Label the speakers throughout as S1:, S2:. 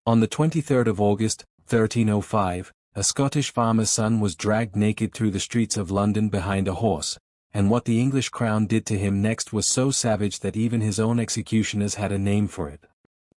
S1: On the 23rd of August, 1305, a Scottish farmer's son was dragged naked through the streets of London behind a horse, and what the English crown did to him next was so savage that even his own executioners had a name for it.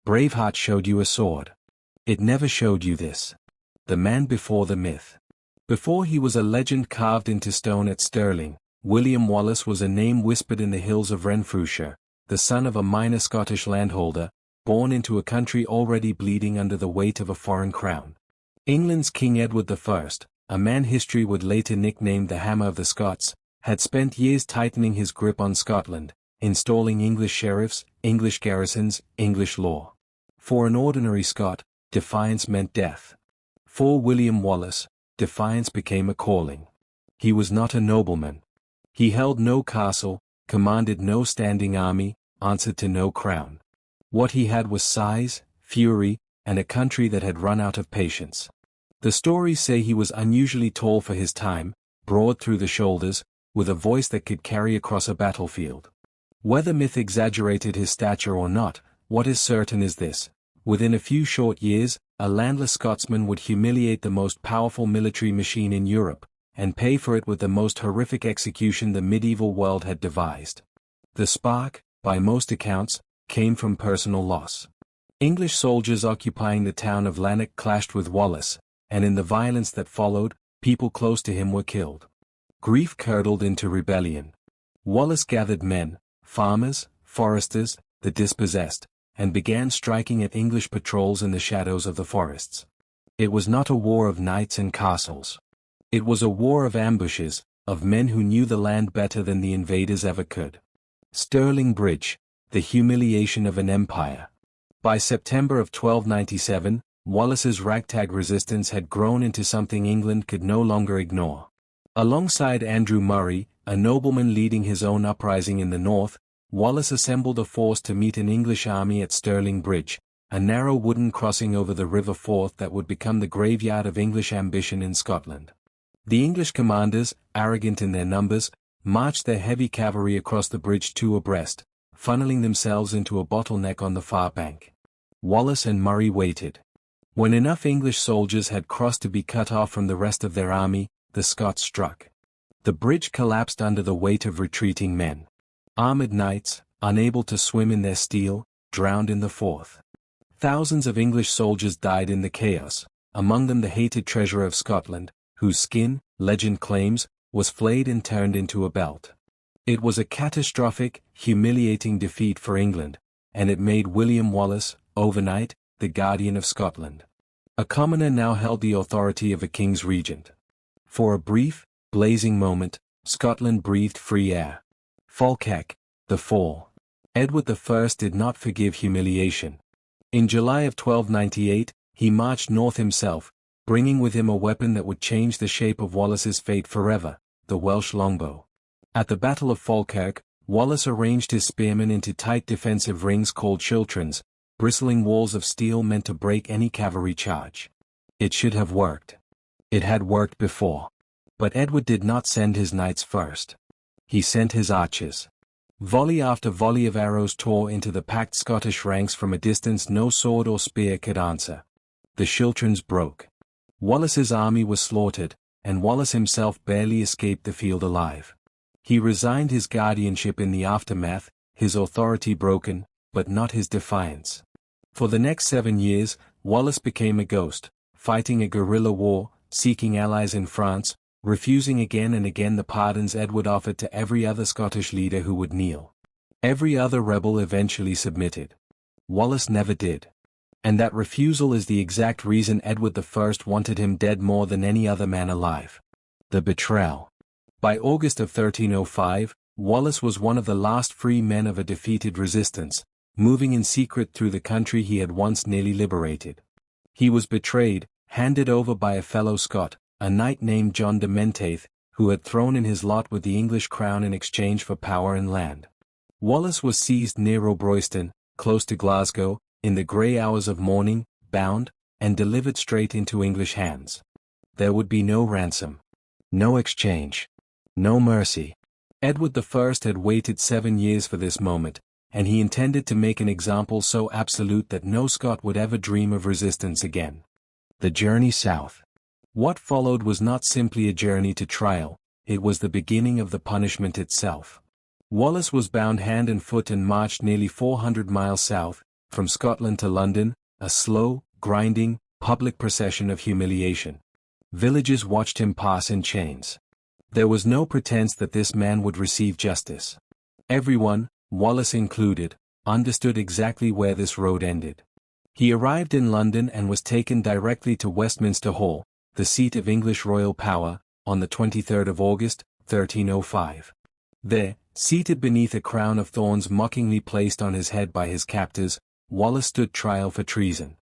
S1: Braveheart showed you a sword. It never showed you this. The man before the myth. Before he was a legend carved into stone at Stirling, William Wallace was a name whispered in the hills of Renfrewshire, the son of a minor Scottish landholder, born into a country already bleeding under the weight of a foreign crown. England's King Edward I, a man history would later nickname the Hammer of the Scots, had spent years tightening his grip on Scotland, installing English sheriffs, English garrisons, English law. For an ordinary Scot, defiance meant death. For William Wallace, defiance became a calling. He was not a nobleman. He held no castle, commanded no standing army, answered to no crown. What he had was size, fury, and a country that had run out of patience. The stories say he was unusually tall for his time, broad through the shoulders, with a voice that could carry across a battlefield. Whether myth exaggerated his stature or not, what is certain is this: within a few short years, a landless Scotsman would humiliate the most powerful military machine in Europe, and pay for it with the most horrific execution the medieval world had devised. The spark, by most accounts, came from personal loss. English soldiers occupying the town of Lanark clashed with Wallace, and in the violence that followed, people close to him were killed. Grief curdled into rebellion. Wallace gathered men, farmers, foresters, the dispossessed, and began striking at English patrols in the shadows of the forests. It was not a war of knights and castles. It was a war of ambushes, of men who knew the land better than the invaders ever could. Stirling Bridge, the humiliation of an empire. By September of 1297, Wallace's ragtag resistance had grown into something England could no longer ignore. Alongside Andrew Murray, a nobleman leading his own uprising in the north, Wallace assembled a force to meet an English army at Stirling Bridge, a narrow wooden crossing over the River Forth that would become the graveyard of English ambition in Scotland. The English commanders, arrogant in their numbers, marched their heavy cavalry across the bridge two abreast, funneling themselves into a bottleneck on the far bank. Wallace and Murray waited. When enough English soldiers had crossed to be cut off from the rest of their army, the Scots struck. The bridge collapsed under the weight of retreating men. Armored knights, unable to swim in their steel, drowned in the Forth. Thousands of English soldiers died in the chaos, among them the hated treasure of Scotland, whose skin, legend claims, was flayed and turned into a belt. It was a catastrophic, humiliating defeat for England, and it made William Wallace, overnight, the guardian of Scotland. A commoner now held the authority of a king's regent. For a brief, blazing moment, Scotland breathed free air. Falkirk, the fall. Edward I did not forgive humiliation. In July of 1298, he marched north himself, bringing with him a weapon that would change the shape of Wallace's fate forever, the Welsh longbow. At the Battle of Falkirk, Wallace arranged his spearmen into tight defensive rings called schiltrons, bristling walls of steel meant to break any cavalry charge. It should have worked. It had worked before. But Edward did not send his knights first. He sent his archers. Volley after volley of arrows tore into the packed Scottish ranks from a distance no sword or spear could answer. The schiltrons broke. Wallace's army was slaughtered, and Wallace himself barely escaped the field alive. He resigned his guardianship in the aftermath, his authority broken, but not his defiance. For the next 7 years, Wallace became a ghost, fighting a guerrilla war, seeking allies in France, refusing again and again the pardons Edward offered to every other Scottish leader who would kneel. Every other rebel eventually submitted. Wallace never did. And that refusal is the exact reason Edward I wanted him dead more than any other man alive. The betrayal. By August of 1305, Wallace was one of the last free men of a defeated resistance, moving in secret through the country he had once nearly liberated. He was betrayed, handed over by a fellow Scot, a knight named John de Menteith, who had thrown in his lot with the English crown in exchange for power and land. Wallace was seized near Royston, close to Glasgow, in the grey hours of morning, bound, and delivered straight into English hands. There would be no ransom. No exchange. No mercy. Edward I had waited 7 years for this moment, and he intended to make an example so absolute that no Scot would ever dream of resistance again. The journey south. What followed was not simply a journey to trial, it was the beginning of the punishment itself. Wallace was bound hand and foot and marched nearly 400 miles south, from Scotland to London, a slow, grinding, public procession of humiliation. Villagers watched him pass in chains. There was no pretense that this man would receive justice. Everyone, Wallace included, understood exactly where this road ended. He arrived in London and was taken directly to Westminster Hall, the seat of English royal power, on the 23rd of August, 1305. There, seated beneath a crown of thorns mockingly placed on his head by his captors, Wallace stood trial for treason.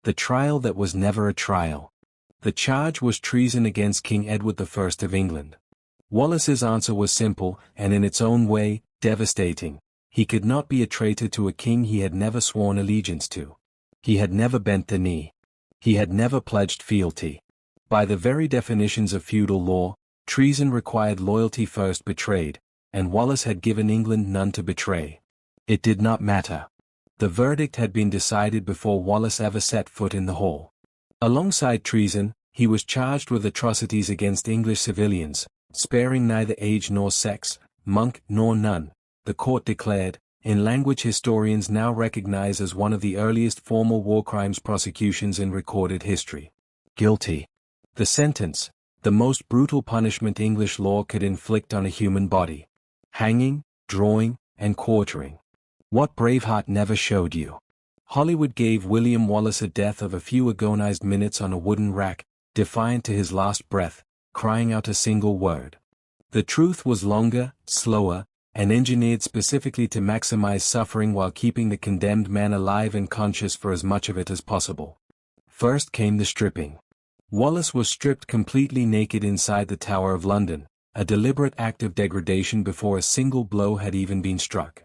S1: The trial that was never a trial. The charge was treason against King Edward I of England. Wallace's answer was simple, and in its own way, devastating. He could not be a traitor to a king he had never sworn allegiance to. He had never bent the knee. He had never pledged fealty. By the very definitions of feudal law, treason required loyalty first betrayed, and Wallace had given England none to betray. It did not matter. The verdict had been decided before Wallace ever set foot in the hall. Alongside treason, he was charged with atrocities against English civilians, sparing neither age nor sex, monk nor nun, the court declared, in language historians now recognize as one of the earliest formal war crimes prosecutions in recorded history. Guilty. The sentence, the most brutal punishment English law could inflict on a human body. Hanging, drawing, and quartering. What Braveheart never showed you. Hollywood gave William Wallace a death of a few agonized minutes on a wooden rack, defiant to his last breath, crying out a single word. The truth was longer, slower, and engineered specifically to maximize suffering while keeping the condemned man alive and conscious for as much of it as possible. First came the stripping. Wallace was stripped completely naked inside the Tower of London, a deliberate act of degradation before a single blow had even been struck.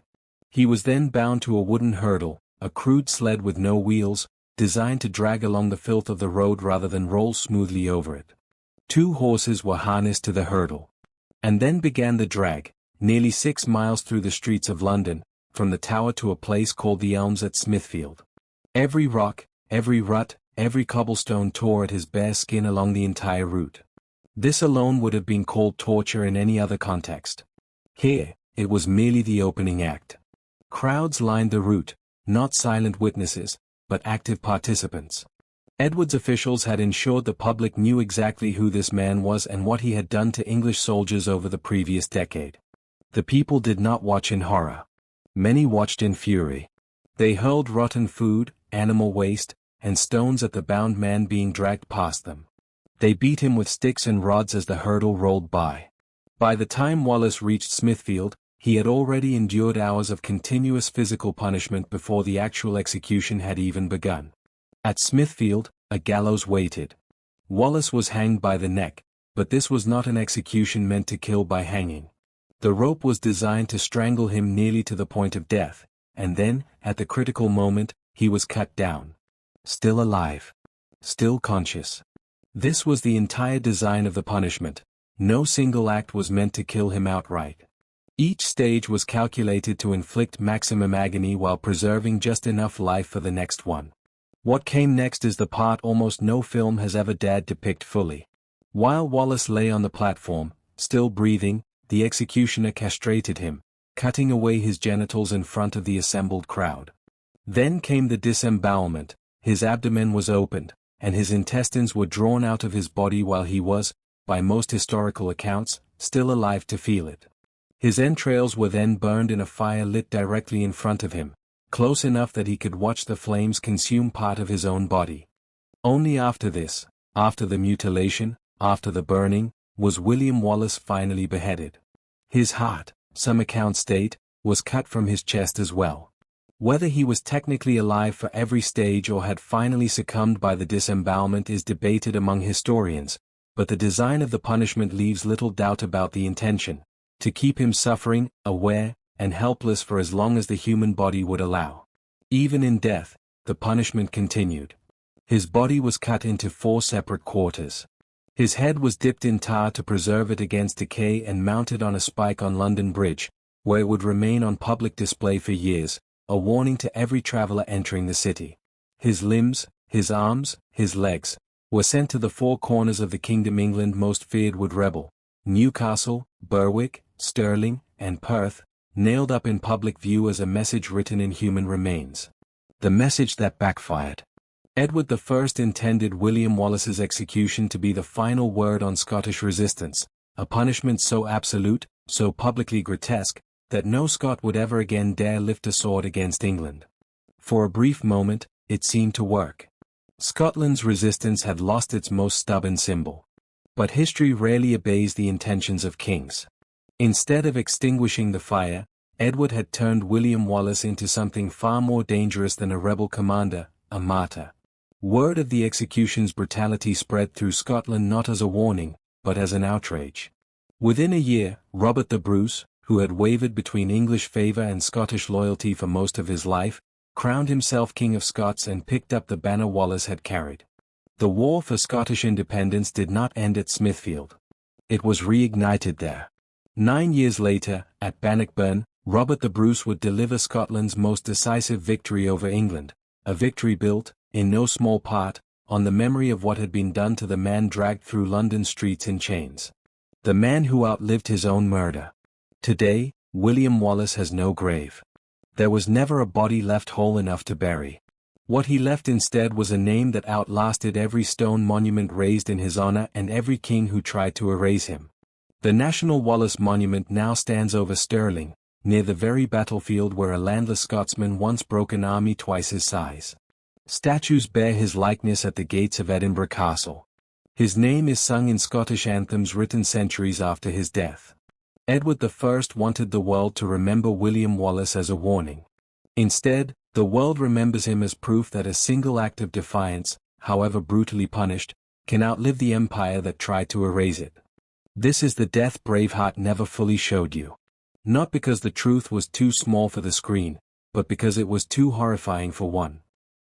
S1: He was then bound to a wooden hurdle, a crude sled with no wheels, designed to drag along the filth of the road rather than roll smoothly over it. 2 horses were harnessed to the hurdle. And then began the drag, nearly 6 miles through the streets of London, from the Tower to a place called the Elms at Smithfield. Every rock, every rut, every cobblestone tore at his bare skin along the entire route. This alone would have been called torture in any other context. Here, it was merely the opening act. Crowds lined the route, not silent witnesses, but active participants. Edward's officials had ensured the public knew exactly who this man was and what he had done to English soldiers over the previous decade. The people did not watch in horror. Many watched in fury. They hurled rotten food, animal waste, and stones at the bound man being dragged past them. They beat him with sticks and rods as the hurdle rolled by. By the time Wallace reached Smithfield, he had already endured hours of continuous physical punishment before the actual execution had even begun. At Smithfield, a gallows waited. Wallace was hanged by the neck, but this was not an execution meant to kill by hanging. The rope was designed to strangle him nearly to the point of death, and then, at the critical moment, he was cut down. Still alive. Still conscious. This was the entire design of the punishment. No single act was meant to kill him outright. Each stage was calculated to inflict maximum agony while preserving just enough life for the next one. What came next is the part almost no film has ever dared depict fully. While Wallace lay on the platform, still breathing, the executioner castrated him, cutting away his genitals in front of the assembled crowd. Then came the disembowelment. His abdomen was opened, and his intestines were drawn out of his body while he was, by most historical accounts, still alive to feel it. His entrails were then burned in a fire lit directly in front of him, close enough that he could watch the flames consume part of his own body. Only after this, after the mutilation, after the burning, was William Wallace finally beheaded. His heart, some accounts state, was cut from his chest as well. Whether he was technically alive for every stage or had finally succumbed by the disembowelment is debated among historians, but the design of the punishment leaves little doubt about the intention: to keep him suffering, aware, and helpless for as long as the human body would allow. Even in death, the punishment continued. His body was cut into 4 separate quarters. His head was dipped in tar to preserve it against decay and mounted on a spike on London Bridge, where it would remain on public display for years, a warning to every traveler entering the city. His limbs, his arms, his legs, were sent to the four corners of the kingdom England most feared would rebel: Newcastle, Berwick, Stirling, and Perth, nailed up in public view as a message written in human remains. The message that backfired. Edward I intended William Wallace's execution to be the final word on Scottish resistance, a punishment so absolute, so publicly grotesque, that no Scot would ever again dare lift a sword against England. For a brief moment, it seemed to work. Scotland's resistance had lost its most stubborn symbol. But history rarely obeys the intentions of kings. Instead of extinguishing the fire, Edward had turned William Wallace into something far more dangerous than a rebel commander, a martyr. Word of the execution's brutality spread through Scotland not as a warning, but as an outrage. Within a year, Robert the Bruce, who had wavered between English favour and Scottish loyalty for most of his life, crowned himself King of Scots and picked up the banner Wallace had carried. The war for Scottish independence did not end at Smithfield. It was reignited there. 9 years later, at Bannockburn, Robert the Bruce would deliver Scotland's most decisive victory over England, a victory built, in no small part, on the memory of what had been done to the man dragged through London streets in chains. The man who outlived his own murder. Today, William Wallace has no grave. There was never a body left whole enough to bury. What he left instead was a name that outlasted every stone monument raised in his honor and every king who tried to erase him. The National Wallace Monument now stands over Stirling, near the very battlefield where a landless Scotsman once broke an army twice his size. Statues bear his likeness at the gates of Edinburgh Castle. His name is sung in Scottish anthems written centuries after his death. Edward I wanted the world to remember William Wallace as a warning. Instead, the world remembers him as proof that a single act of defiance, however brutally punished, can outlive the empire that tried to erase it. This is the death Braveheart never fully showed you. Not because the truth was too small for the screen, but because it was too horrifying for one.